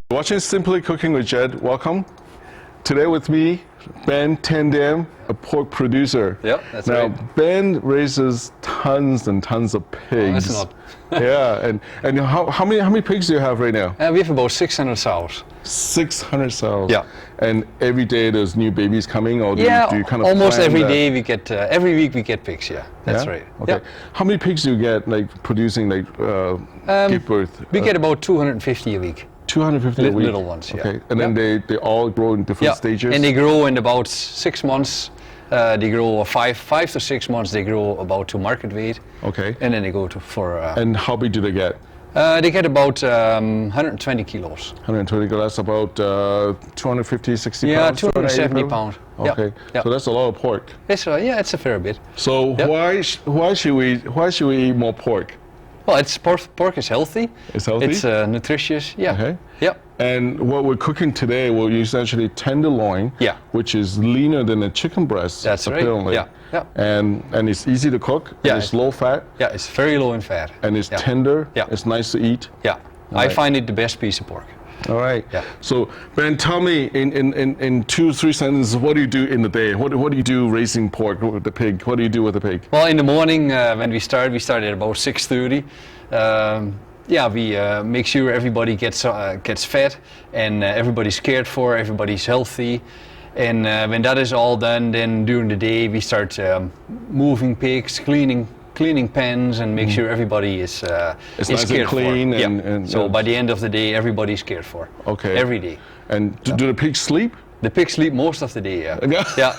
Watching Simply Cooking with Jed, welcome. Today with me, Ben Tandem, a pork producer. Yep, that's now, right. Ben raises tons and tons of pigs. Oh, that's yeah, and how many pigs do you have right now? We have about 600 sows. 600 sows. Yeah. And every day there's new babies coming, or do you kind of almost plan every that? day we get. Every week we get pigs. Yeah, that's right. Okay. Yeah. How many pigs do you get, like producing, give birth? We get about 250 a week. 250 a week. Little ones. Yeah. Okay. And then they all grow in different stages. And they grow in about 6 months. They grow 5 to 6 months. They grow about to market weight. Okay. And then they go to for. And how big do they get? They get about 120 kilos. 120 kilos, that's about 250, 60 Yeah, pounds? 270 pounds. Okay, Yeah. so that's a lot of pork. It's it's a fair bit. So why should we eat more pork? Well, pork is healthy. It's healthy? It's nutritious. Yeah. Okay. Yep. And what we're cooking today, we'll use actually tenderloin, which is leaner than a chicken breast. That's apparently. right. Yeah. And it's easy to cook. Yeah. It's low fat. Yeah, it's very low in fat. And it's tender. Yeah. It's nice to eat. Yeah. All I right. find it the best piece of pork. All right. Yeah. So Ben, tell me in 2 or 3 sentences, what do you do in the day? What do you do raising pork with the pig? What do you do with the pig? Well, in the morning when we start at about 6:30. We make sure everybody gets fed and everybody's cared for, everybody's healthy. And when that is all done, then during the day we start moving pigs, cleaning pens, and make sure everybody is nice cared and clean. for. And so by the end of the day, everybody's cared for. Okay. Every day. And do the pigs sleep? The pigs sleep most of the day. Yeah. Yeah.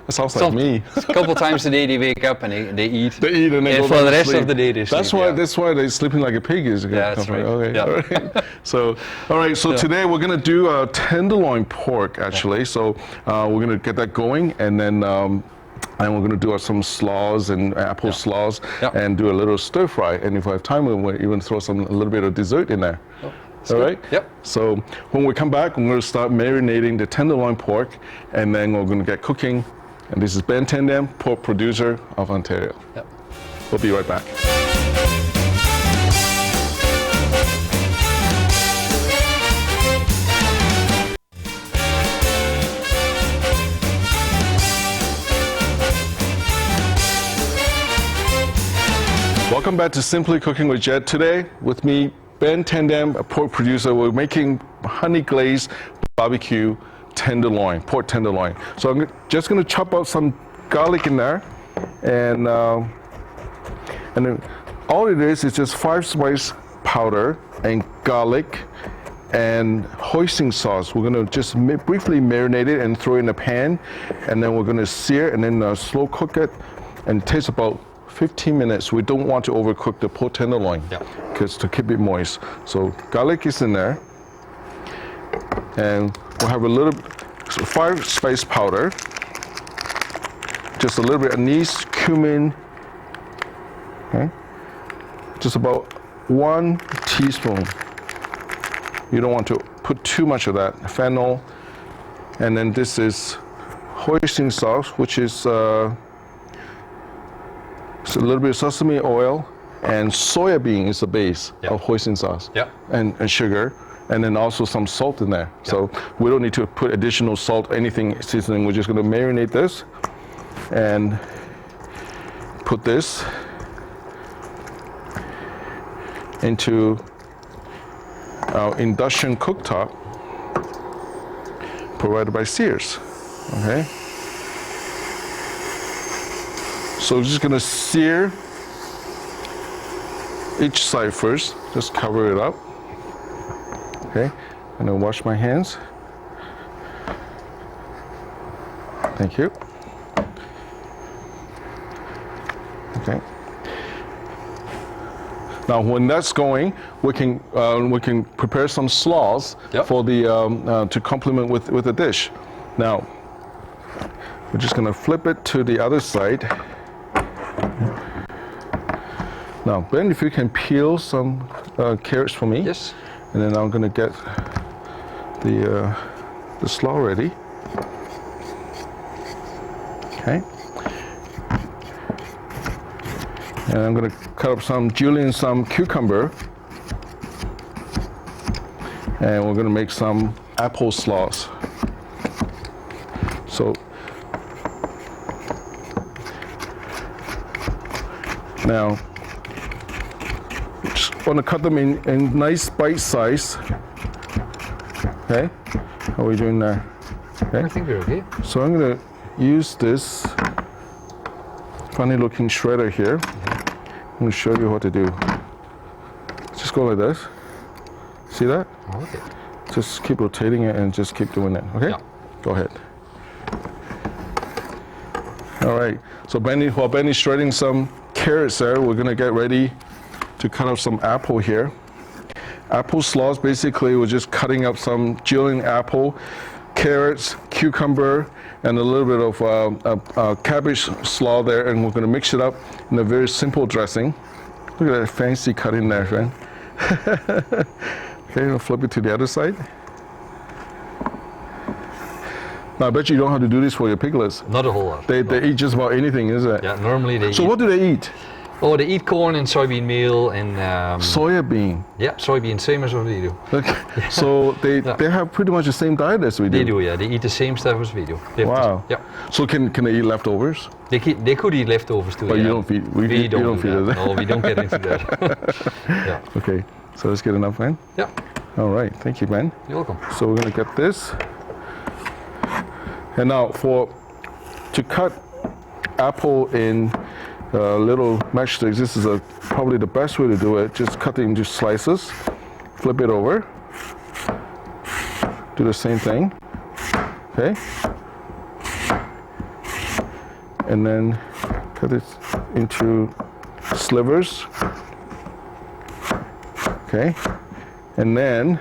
That sounds like me. A couple times a day they wake up and they eat. They eat and they go for back the to rest sleep. of the day they sleep. That's why they're sleeping like a pig is. Yeah, that's right. Okay. Yeah. All right. So, all right. So today we're gonna do tenderloin pork actually. Yeah. So we're gonna get that going, and then and we're gonna do some slaws and apple slaws, and do a little stir fry. And if we have time, we'll even throw a little bit of dessert in there. All right? Yep. So when we come back, we're going to start marinating the tenderloin pork, and then we're going to get cooking. And this is Ben Tandem, pork producer of Ontario. Yep. We'll be right back. Welcome back to Simply Cooking with Jed. Today, with me, Ben Tandem, a pork producer. We're making honey glazed barbecue tenderloin, pork tenderloin. So I'm just going to chop out some garlic in there, and then all it is just 5 spice powder and garlic and hoisin sauce. We're going to just briefly marinate it and throw it in a pan, and then we're going to sear and then slow cook it, and it takes about 15 minutes. We don't want to overcook the pork tenderloin because to keep it moist. So garlic is in there, and we'll have a little 5 spice powder, just a little bit of anise, cumin, okay? Just about 1 teaspoon. You don't want to put too much of that. Fennel, and then this is hoisin sauce, which is so a little bit of sesame oil, and soya bean is the base of hoisin sauce, and sugar, and then also some salt in there. So we don't need to put additional salt, anything seasoning. We're just going to marinate this and put this into our induction cooktop provided by Sears. Okay. So we're just going to sear each side first. Just cover it up. Okay. And then wash my hands. Thank you. Okay. Now, when that's going, we can prepare some slaws for the to complement with the dish. Now, we're just going to flip it to the other side. Now, Ben, if you can peel some carrots for me. Yes. And then I'm going to get the slaw ready. Okay. And I'm going to cut up some julienne, some cucumber. and we're going to make some apple slaws. So now, just want to cut them in nice bite size. Okay, how are we doing there? Okay. I think we're okay. So I'm going to use this funny looking shredder here. I'm going to show you what to do. Just go like this. See that? Okay. Just keep rotating it and just keep doing it. Okay? Yeah. Go ahead. All right. So while Benny's shredding some carrots there, we're going to get ready to cut up some apple here. Apple slaws, basically, we're just cutting up some julienne apple, carrots, cucumber, and a little bit of cabbage slaw there, and we're going to mix it up in a very simple dressing. Look at that fancy cutting there, friend. Okay, we'll flip it to the other side. Now, I bet you don't have to do this for your piglets. Not a whole lot. They eat just about anything, isn't it? Yeah, normally they So eat. what do they eat? Oh, they eat corn and soybean meal and Soya bean. yeah, soybean, same as what we do. Okay. So they have pretty much the same diet as we do. They do, yeah. They eat the same stuff as we do. They have Wow. yeah. So can they eat leftovers? They could eat leftovers too. But yeah. you don't feed. We you don't don't do feed that. it. No, we don't get into that. Yeah. Okay. So let's get enough, man. Yeah. All right. Thank you, man. You're welcome. So we're gonna get this. And now to cut apple in little matchsticks, this is probably the best way to do it. Just cut it into slices, flip it over, do the same thing, okay? And then cut it into slivers, okay? And then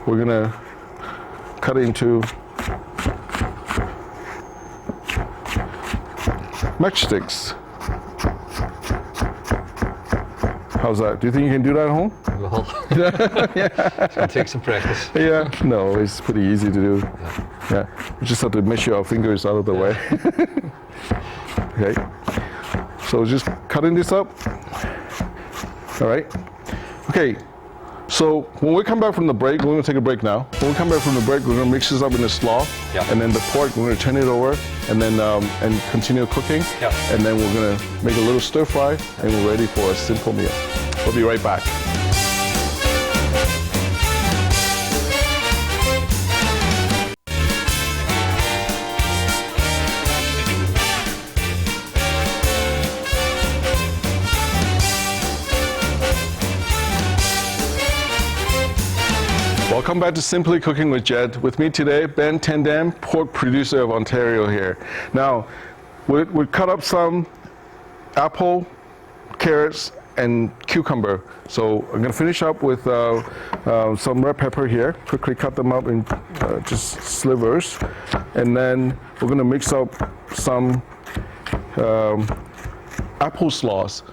we're gonna cut it into matchsticks. How's that? Do you think you can do that at home? Well, it's gonna take some practice. Yeah. No, it's pretty easy to do. Yeah. We just have to make sure our fingers out of the way. Okay. So just cutting this up. All right. Okay. So when we come back from the break, we're going to take a break now. When we come back from the break, we're going to mix this up in the slaw, Yeah. and then the pork, we're going to turn it over, and then and continue cooking. Yeah. And then we're going to make a little stir fry, and we're ready for a simple meal. We'll be right back. Welcome back to Simply Cooking with Jed. With me today, Ben Tandem, pork producer of Ontario here. Now, we cut up some apple, carrots, and cucumber. So I'm going to finish up with some red pepper here. Quickly cut them up in just slivers. And then we're going to mix up some apple slaws.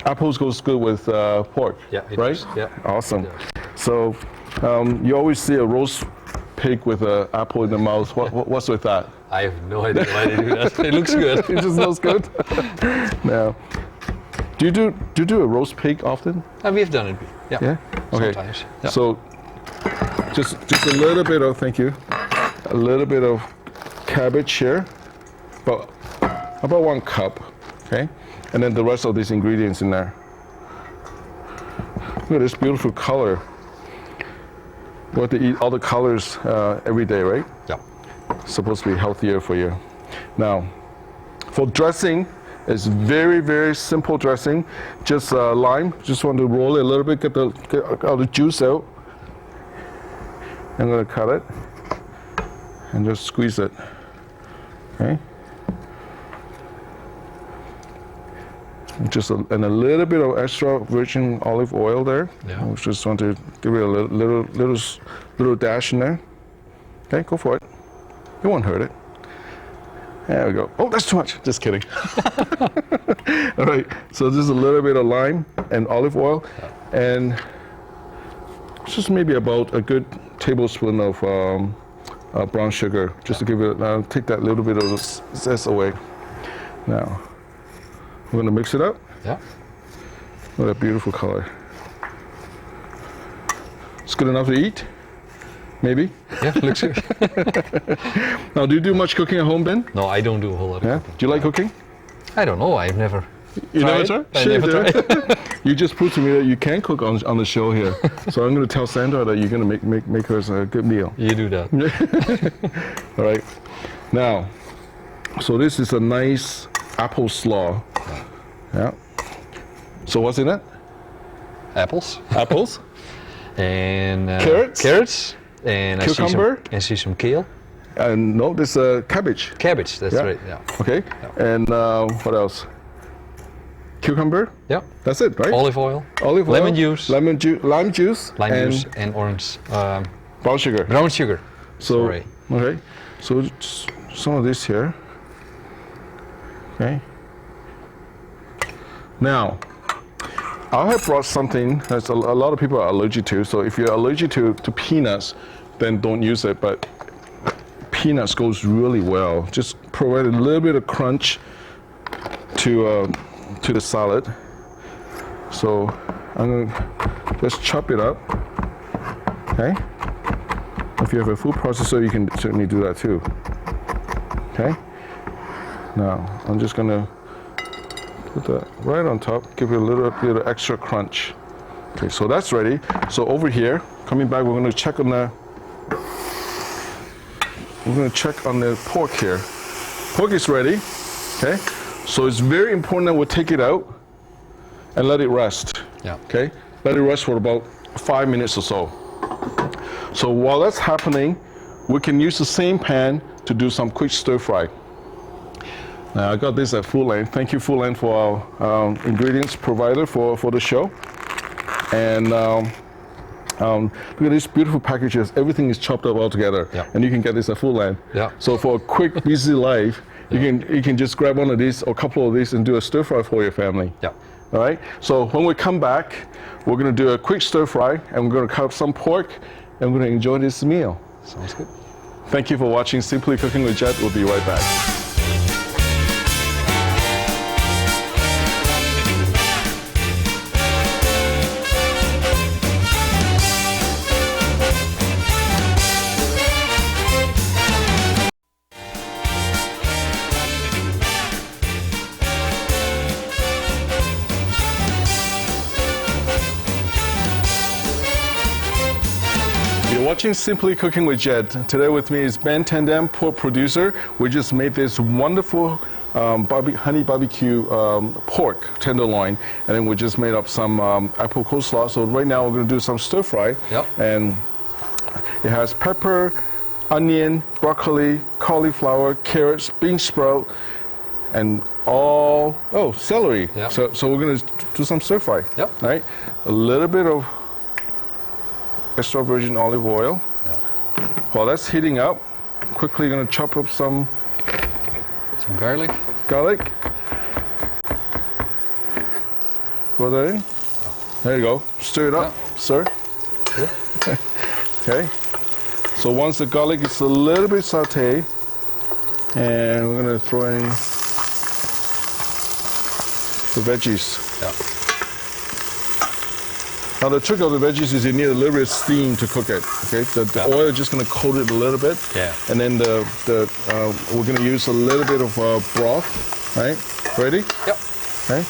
Apples goes good with pork, Yeah, it right? does, yeah. Awesome. It does. So you always see a roast pig with an apple in the mouth. What's with that? I have no idea why they do that. It looks good. It just smells good. Now, do you do a roast pig often? We've done it. Yeah. Yeah. Okay. Sometimes. Yeah. So just a little bit of a little bit of cabbage here, about 1 cup. Okay, and then the rest of these ingredients in there. Look at this beautiful color. We have to eat all the colors every day, right? Yeah. Supposed to be healthier for you. Now, for dressing, it's very, very simple dressing. Just lime. Just want to roll it a little bit, get all the juice out. I'm going to cut it and just squeeze it. Okay. And a little bit of extra virgin olive oil there. Yeah. I just want to give it a little dash in there. Okay, go for it. It won't hurt it. There we go. Oh, that's too much. Just kidding. All right. So just a little bit of lime and olive oil, and just maybe about a good tablespoon of brown sugar, just to give it. Take that little bit of the zest away. Now. We're going to mix it up. Yeah. What a beautiful color. It's good enough to eat? Maybe? Yeah, looks good. Now, do you do much cooking at home, Ben? No, I don't do a whole lot of Yeah? cooking. Do you like cooking? I don't know. I've never. You never tried. tried? I Sure you never do. tried. You just proved to me that you can cook on the show here. So I'm going to tell Sandra that you're going to make her a good meal. You do that. All right. Now, so this is a nice apple slaw. Yeah. So what's in it? Apples Apples, and Carrots? Carrots and Cucumber? I see some kale. and no, this cabbage. Cabbage. That's Yeah. right. Yeah. Okay. And what else? Cucumber. Yeah. That's it, right? Olive oil. Olive oil, lemon juice. lime juice, Lime and juice and orange. brown sugar. Brown sugar. So Sorry. okay, so some of this here. Okay. Now, I have brought something that a lot of people are allergic to. So if you're allergic to peanuts, then don't use it. But peanuts goes really well. Just provide a little bit of crunch to the salad. So I'm gonna just chop it up. Okay. If you have a food processor, you can certainly do that too. Okay. Now I'm just gonna put that right on top, give it a little bit of extra crunch. Okay, so that's ready. So over here, coming back, we're gonna check on the pork here. Pork is ready. Okay. So it's very important that we take it out and let it rest. Yeah. Okay. Let it rest for about 5 minutes or so. So while that's happening, we can use the same pan to do some quick stir fry. Now I got this at Full Length. Thank you, Full Length, for our ingredients provider for the show. And look at these beautiful packages. Everything is chopped up all together, Yeah. and you can get this at Full Length. Yeah. So for a quick, busy life, you can just grab one of these or a couple of these and do a stir fry for your family. Yeah. All right. So when we come back, we're going to do a quick stir fry, and we're going to cut up some pork, and we're going to enjoy this meal. Sounds good. Thank you for watching Simply Cooking with Jet. We'll be right back. You're watching Simply Cooking with Jed. Today with me is Ben Tandem, pork producer. We just made this wonderful honey barbecue pork tenderloin, and then we just made up some apple coleslaw. So right now we're going to do some stir fry. Yep. And it has pepper, onion, broccoli, cauliflower, carrots, bean sprout, and celery. Yep. So we're going to do some stir fry. Yep. All right. A little bit of extra virgin olive oil. Yeah. While that's heating up, quickly going to chop up some garlic. garlic. Throw that in. There you go. Stir it up, sir. Yeah. Okay. So once the garlic is a little bit sauteed, and we're going to throw in the veggies. Yeah. Now the trick of the veggies is you need a little bit of steam to cook it. Okay, the oil is just going to coat it a little bit. Yeah. And then we're going to use a little bit of broth. Right? Ready? Yep. Okay.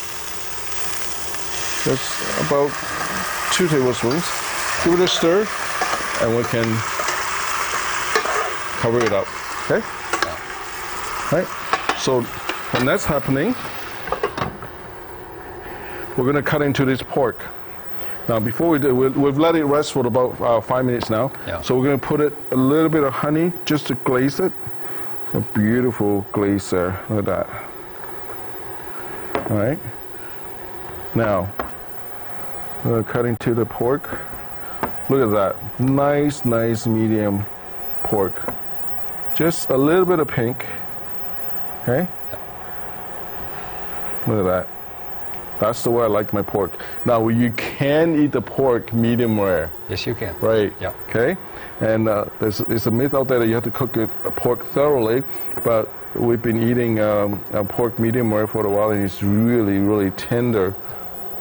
Just about 2 tablespoons. Give it a stir, and we can cover it up. Okay. Yeah. Right. So when that's happening, we're going to cut into this pork. Now, before we do, we've let it rest for about 5 minutes now. Yeah. So we're going to put a little bit of honey just to glaze it. A beautiful glaze there. Look at that. All right. Now, we're going to cut into the pork. Look at that. Nice medium pork. Just a little bit of pink. Okay. Look at that. That's the way I like my pork. Now, you can eat the pork medium rare. Yes, you can. Right. Yeah. Okay. And there's a myth out there that you have to cook pork thoroughly, but we've been eating pork medium rare for a while, and it's really tender.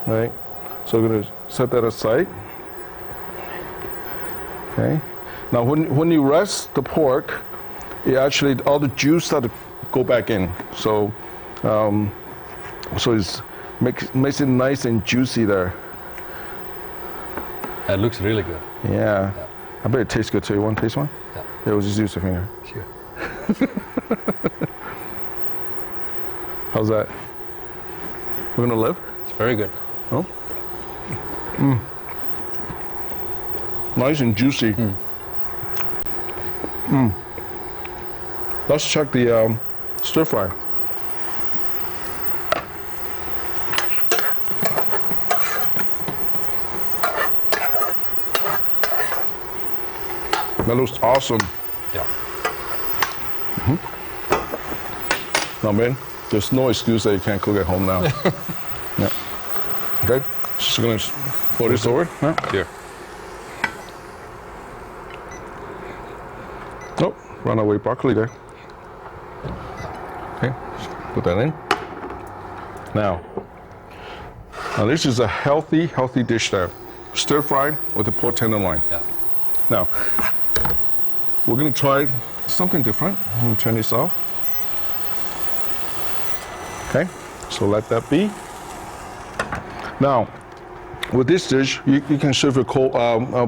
Right. So we're going to set that aside. Okay. Now, when you rest the pork, it actually all the juice start to go back in. So, so it makes it nice and juicy there. It looks really good. Yeah. I bet it tastes good too. You want to taste one? Yeah. Yeah, we'll just use the finger. Sure. How's that? We're gonna live? It's very good. Oh. Nice and juicy. Let's check the stir fry. That looks awesome. Yeah. Now, man, there's no excuse that you can't cook at home now. Yeah. Okay. Just gonna pour this over. Yeah. Sure. Oh, runaway broccoli there. Okay, put that in. Now this is a healthy dish there. Stir fry with the pork tenderloin. Yeah. Now, we're gonna try something different. I'm gonna turn this off. Okay, so let that be. Now, with this dish, you can serve your cold,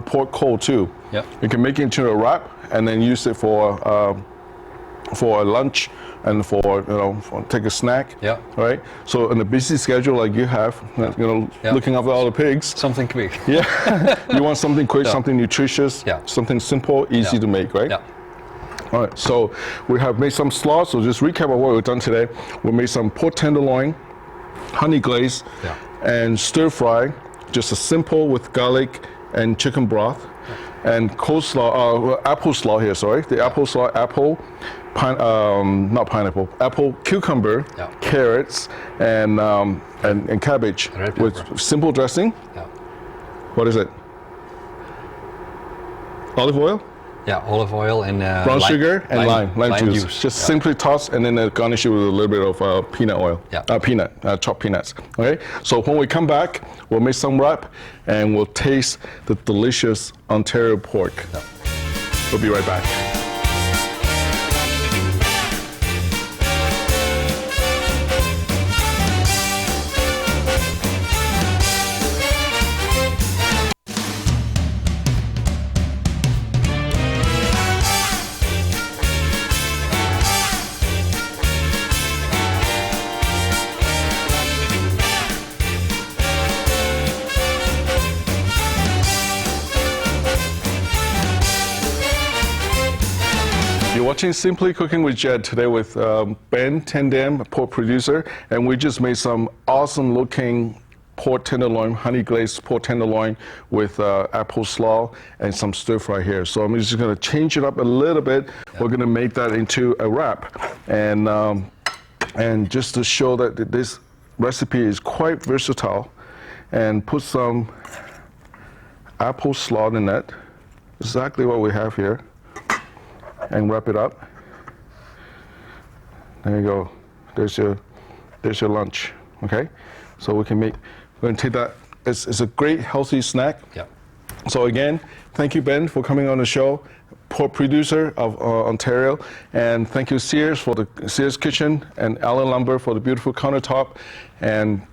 pork cold too. Yeah. You can make it into a wrap and then use it for a lunch and for take a snack. Yeah. Right. So in a busy schedule like you have, Yeah. looking after all the pigs. Something quick. Yeah. You want something quick, Yeah. something nutritious, Yeah. something simple, easy Yeah. to make, right? Yeah. All right, so we have made some slaw. So just recap of what we've done today. We made some pork tenderloin, honey glaze, Yeah. and stir fry. Just a simple with garlic and chicken broth, and coleslaw, apple slaw here. Sorry, the apple slaw, apple, not pineapple, apple, cucumber, Yeah. carrots, and cabbage Red with pepper. simple dressing. Yeah. What is it? Olive oil, Yeah. Olive oil and brown sugar, and lime juice. Just Yeah. simply toss, and then garnish it with a little bit of peanut oil. Yeah. Chopped peanuts. Okay. So when we come back, we'll make some wrap, and we'll taste the delicious Ontario pork. Yeah. We'll be right back. You're watching Simply Cooking with Jed today with Ben Tendam, a pork producer, and we just made some awesome looking pork tenderloin, honey glazed pork tenderloin with apple slaw and some stir fry here. So I'm just going to change it up a little bit. Yeah. We're going to make that into a wrap, and just to show that this recipe is quite versatile, and put some apple slaw in it, exactly what we have here. And wrap it up. There you go. There's your lunch. Okay, so we're going to take that. It's a great healthy snack. Yeah. So again, thank you, Ben, for coming on the show. Pork producer of Ontario, and thank you, Sears, for the Sears Kitchen, and Allen Lumber for the beautiful countertop, and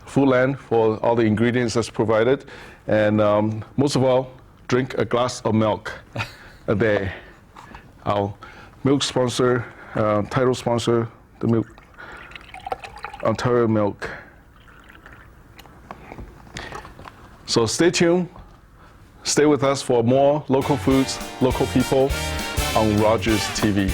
Foodland for all the ingredients that's provided, and most of all, drink a glass of milk a day. Our milk sponsor, title sponsor, the milk, Ontario Milk. So stay tuned, stay with us for more local foods, local people on Rogers TV.